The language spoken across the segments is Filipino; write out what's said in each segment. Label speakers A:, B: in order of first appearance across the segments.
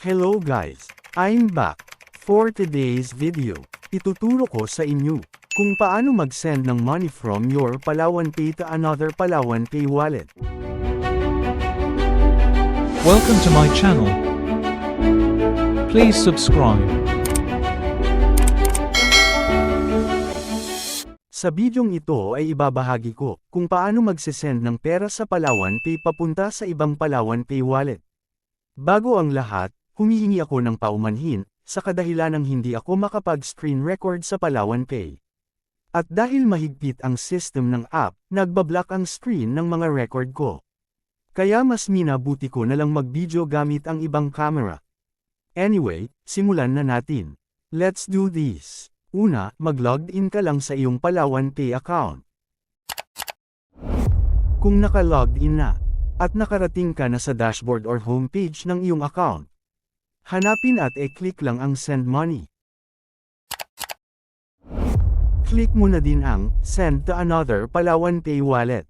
A: Hello guys! I'm back. For today's video, ituturo ko sa inyo kung paano mag-send ng money from your Palawan Pay to another Palawan Pay wallet.
B: Welcome to my channel. Please subscribe.
A: Sa bidyong ito ay ibabahagi ko kung paano mag-send ng pera sa Palawan Pay papunta sa ibang Palawan Pay wallet. Bago ang lahat, humihingi ako ng paumanhin, sa kadahilanang hindi ako makapag-screen record sa Palawan Pay. At dahil mahigpit ang system ng app, nagbablock ang screen ng mga record ko. Kaya mas minabuti ko na lang mag-video gamit ang ibang camera. Anyway, simulan na natin. Let's do this. Una, mag-logged in ka lang sa iyong Palawan Pay account. Kung naka-logged in na, at nakarating ka na sa dashboard or homepage ng iyong account, hanapin at i-click lang ang Send Money. Click mo na din ang Send to another Palawan Pay wallet.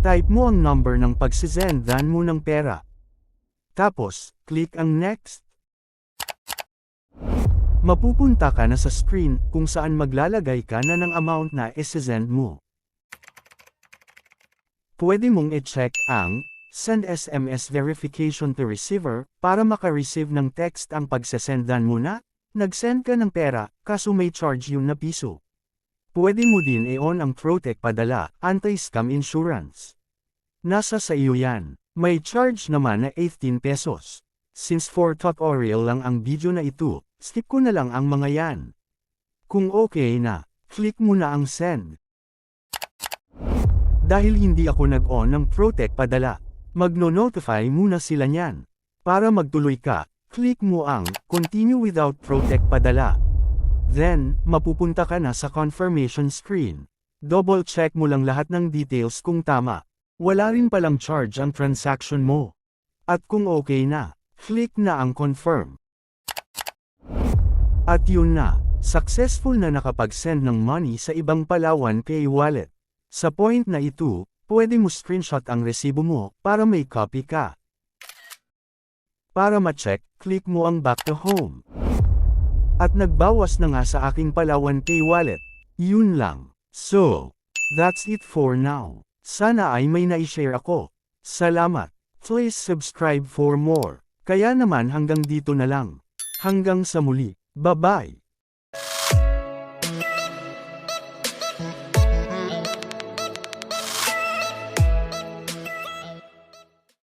A: Type mo ang number ng pagsisendan mo ng pera. Tapos, click ang Next. Mapupunta ka na sa screen kung saan maglalagay ka na ng amount na isesend mo. Pwede mong i-check ang Send SMS Verification to Receiver para maka-receive ng text ang pagsesendan mo na nag-send ka ng pera kaso may charge yung na piso. Pwede mo din i-on ang Protect Padala, Anti-Scam Insurance. Nasa sa iyo yan. May charge naman na 18 pesos. Since for tutorial lang ang video na ito, skip ko na lang ang mga yan. Kung okay na, click mo na ang Send. Dahil hindi ako nag-on ng Protect Padala, magno-notify muna sila niyan. Para magtuloy ka, click mo ang Continue without Protect Padala. Then, mapupunta ka na sa confirmation screen. Double check mo lang lahat ng details kung tama. Wala rin palang charge ang transaction mo. At kung okay na, click na ang Confirm. At yun na, successful na nakapag-send ng money sa ibang Palawan Pay wallet. Sa point na ito, pwede mo screenshot ang resibo mo para may copy ka. Para ma-check, click mo ang Back to Home. At nagbawas na nga sa aking Palawan Pay wallet. Yun lang. So, that's it for now. Sana ay may na-share ako. Salamat. Please subscribe for more. Kaya naman hanggang dito na lang. Hanggang sa muli. Bye-bye.